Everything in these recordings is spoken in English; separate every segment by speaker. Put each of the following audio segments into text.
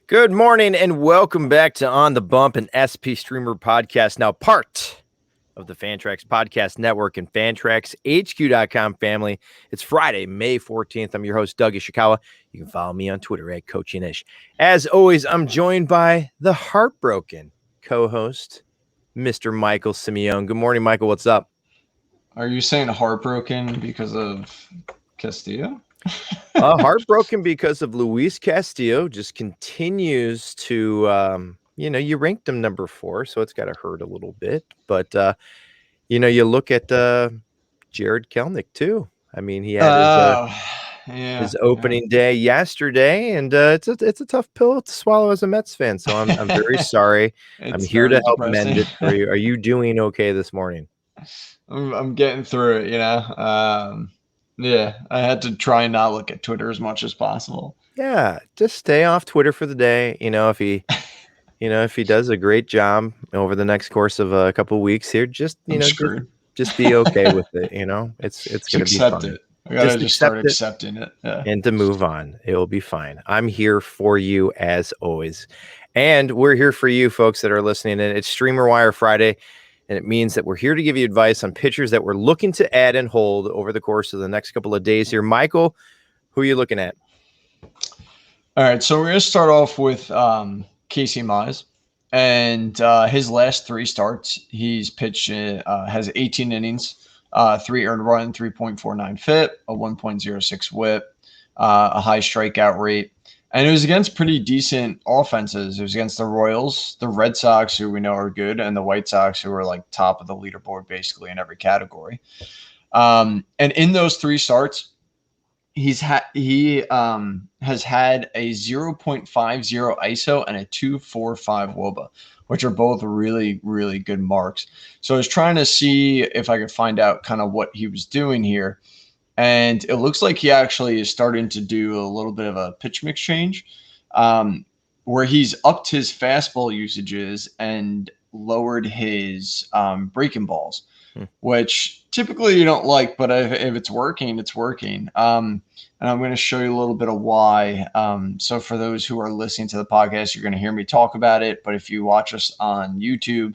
Speaker 1: Good morning and welcome back to On the Bump, an SP Streamer podcast, now part of the Fantrax Podcast Network and FantraxHQ.com family. It's Friday, May 14th. I'm your host, Doug Ishikawa. You can follow me on Twitter at CoachingIsh. As always, I'm joined by the heartbroken co-host, Mr. Michael Simeone. Good morning, Michael. What's up?
Speaker 2: Are you saying heartbroken because of Castillo?
Speaker 1: Heartbroken because of Luis Castillo just continues to, you ranked him number 4, so it's got to hurt a little bit. But, you look at Jared Kelenic, too. I mean, he had his opening day yesterday, and it's a tough pill to swallow as a Mets fan. So I'm very sorry. I'm here to help mend it for you. Are you doing okay this morning?
Speaker 2: I'm getting through it, Yeah, I had to try and not look at Twitter as much as possible.
Speaker 1: Yeah, just stay off Twitter for the day. If he does a great job over the next course of a couple of weeks here, just be okay with it. It's going to be fun.
Speaker 2: It. I gotta just start accepting it. Yeah.
Speaker 1: And to move on. It will be fine. I'm here for you as always. And we're here for you folks that are listening. And it's Streamer Wire Friday. And it means that we're here to give you advice on pitchers that we're looking to add and hold over the course of the next couple of days here. Michael, who are you looking at?
Speaker 2: All right. So we're going to start off with Casey Mize. And his last 3 starts, he's pitched, has 18 innings, 3 earned run, 3.49 FIP, a 1.06 WHIP, a high strikeout rate. And it was against pretty decent offenses. It was against the Royals, the Red Sox, who we know are good, and the White Sox, who are like top of the leaderboard basically in every category. And in those 3 starts, he has had a 0.50 ISO and a 2.45 WOBA, which are both really, really good marks. So I was trying to see if I could find out kind of what he was doing here. And it looks like he actually is starting to do a little bit of a pitch mix change, where he's upped his fastball usages and lowered his breaking balls, which typically you don't like, but if it's working, it's working. And I'm going to show you a little bit of why. So for those who are listening to the podcast, you're going to hear me talk about it. But if you watch us on YouTube,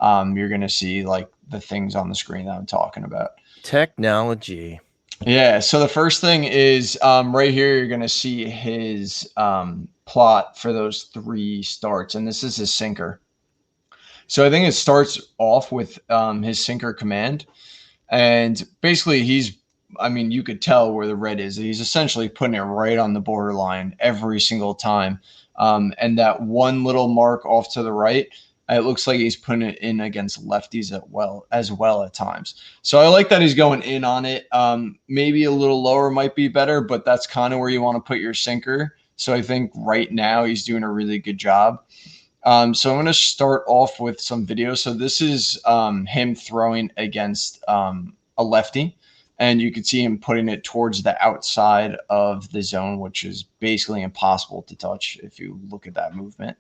Speaker 2: you're going to see like the things on the screen that I'm talking about.
Speaker 1: Technology.
Speaker 2: Yeah. So the first thing is right here, you're going to see his plot for those 3 starts. And this is his sinker. So I think it starts off with his sinker command. And basically you could tell where the red is. He's essentially putting it right on the borderline every single time. And that one little mark off to the right, it looks like he's putting it in against lefties as well at times. So I like that he's going in on it. Maybe a little lower might be better, but that's kind of where you want to put your sinker. So I think right now he's doing a really good job. So I'm going to start off with some video. So this is him throwing against a lefty. And you can see him putting it towards the outside of the zone, which is basically impossible to touch if you look at that movement.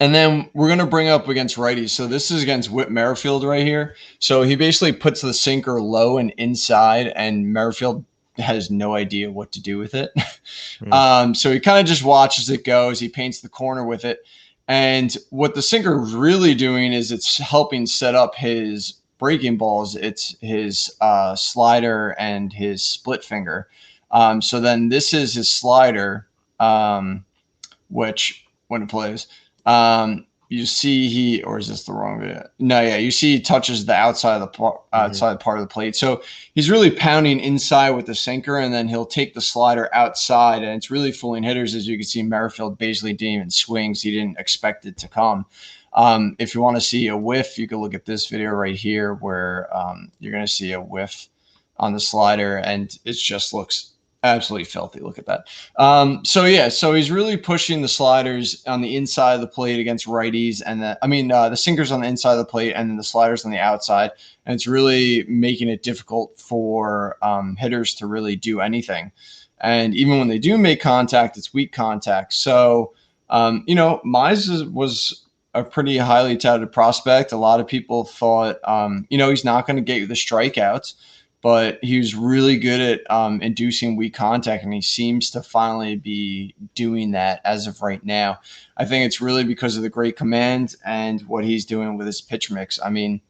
Speaker 2: And then we're going to bring up against righties. So this is against Whit Merrifield right here. So he basically puts the sinker low and inside, and Merrifield has no idea what to do with it. So he kind of just watches it go as he paints the corner with it. And what the sinker is really doing is it's helping set up his breaking balls. It's his slider and his split finger. So then this is his slider, which when it plays, you see or is this the wrong video? No, yeah, you see he touches the outside of the part of the plate. So he's really pounding inside with the sinker, and then he'll take the slider outside, and it's really fooling hitters. As you can see, Merrifield basically didn't even swing. He didn't expect it to come. If you want to see a whiff, you can look at this video right here where you're going to see a whiff on the slider, and it just looks absolutely filthy. Look at that. So he's really pushing the sliders on the inside of the plate against righties, and the sinkers on the inside of the plate, and then the sliders on the outside, and it's really making it difficult for hitters to really do anything. And even when they do make contact, it's weak contact. So Mize was a pretty highly touted prospect. A lot of people thought, he's not going to get you the strikeouts, but he was really good at inducing weak contact, and he seems to finally be doing that as of right now. I think it's really because of the great command and what he's doing with his pitch mix. I mean,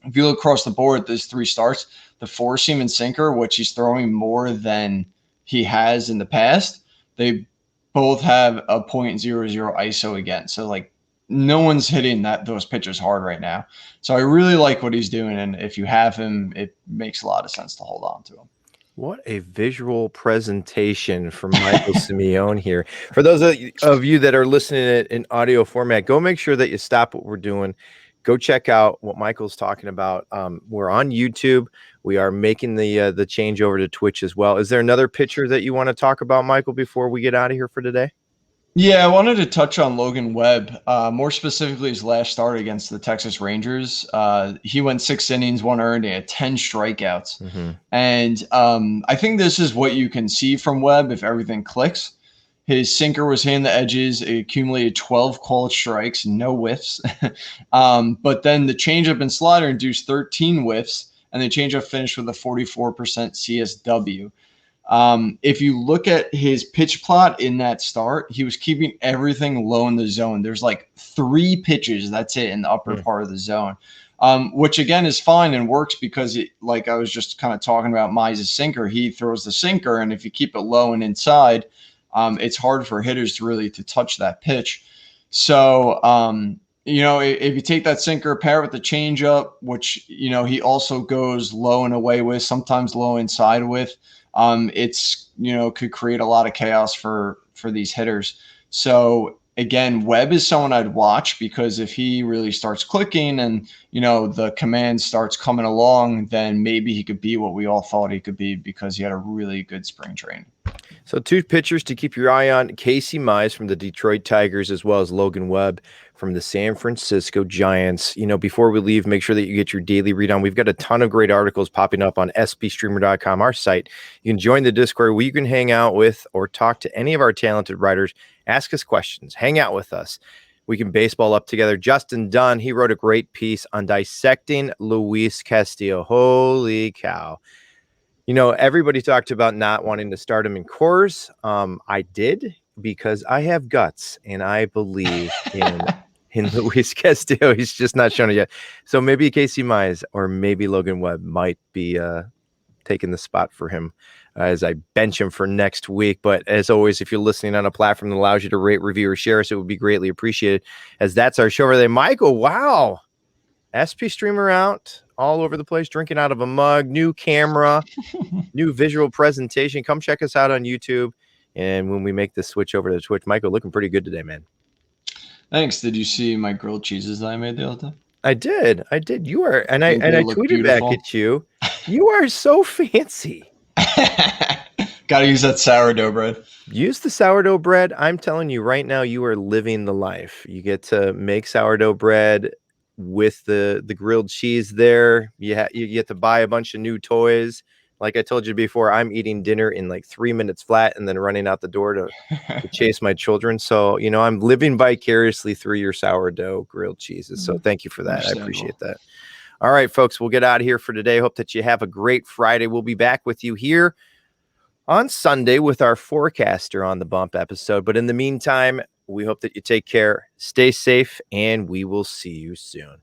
Speaker 2: if you look across the board, there's 3 starts, the 4-seam and sinker, which he's throwing more than he has in the past. They both have a .00 ISO again. So like no one's hitting those pitches hard right now. So I really like what he's doing. And if you have him, it makes a lot of sense to hold on to him.
Speaker 1: What a visual presentation from Michael Simeone here. For those of you that are listening in audio format, go make sure that you stop what we're doing. Go check out what Michael's talking about. We're on YouTube. We are making the change over to Twitch as well. Is there another pitcher that you want to talk about, Michael, before we get out of here for today?
Speaker 2: Yeah, I wanted to touch on Logan Webb, more specifically his last start against the Texas Rangers. He went 6 innings, 1 earned, and had 10 strikeouts.
Speaker 1: Mm-hmm.
Speaker 2: And I think this is what you can see from Webb if everything clicks. His sinker was hitting the edges. It accumulated 12 called strikes, no whiffs. But then the changeup and slider induced 13 whiffs, and the changeup finished with a 44% CSW. If you look at his pitch plot in that start, he was keeping everything low in the zone. There's like 3 pitches, that's it, in the upper part of the zone, which again is fine and works because, like I was just kind of talking about Mize's sinker, he throws the sinker, and if you keep it low and inside, it's hard for hitters to touch that pitch. So, if you take that sinker, pair it with the changeup, which, he also goes low and away with, sometimes low inside with, it's, could create a lot of chaos for these hitters. So again, Webb is someone I'd watch because if he really starts clicking and, the command starts coming along, then maybe he could be what we all thought he could be because he had a really good spring training.
Speaker 1: So 2 pitchers to keep your eye on: Casey Mize from the Detroit Tigers, as well as Logan Webb from the San Francisco Giants. Before we leave, make sure that you get your daily read on. We've got a ton of great articles popping up on sbstreamer.com, our site. You can join the Discord where you can hang out with or talk to any of our talented writers, ask us questions, hang out with us. We can baseball up together. Justin Dunn, he wrote a great piece on dissecting Luis Castillo. Holy cow. Everybody talked about not wanting to start him in Coors. I did because I have guts and I believe in Luis Castillo. He's just not shown it yet. So maybe Casey Mize or maybe Logan Webb might be taking the spot for him as I bench him for next week. But as always, if you're listening on a platform that allows you to rate, review, or share us, it would be greatly appreciated, as that's our show for the day. Michael, wow. SP Streamer out all over the place, drinking out of a mug, new camera, new visual presentation. Come check us out on YouTube. And when we make the switch over to Twitch, Michael, looking pretty good today, man.
Speaker 2: Thanks. Did you see my grilled cheeses that I made the other day?
Speaker 1: I did. You are, and I tweeted beautiful back at you. You are so fancy.
Speaker 2: Gotta use that sourdough bread.
Speaker 1: Use the sourdough bread. I'm telling you right now, you are living the life. You get to make sourdough bread with the grilled cheese there. You get to buy a bunch of new toys. Like I told you before, I'm eating dinner in like 3 minutes flat and then running out the door to chase my children. So, I'm living vicariously through your sourdough grilled cheeses. So thank you for that. I appreciate that. All right, folks, we'll get out of here for today. Hope that you have a great Friday. We'll be back with you here on Sunday with our forecaster on the bump episode. But in the meantime, we hope that you take care, stay safe, and we will see you soon.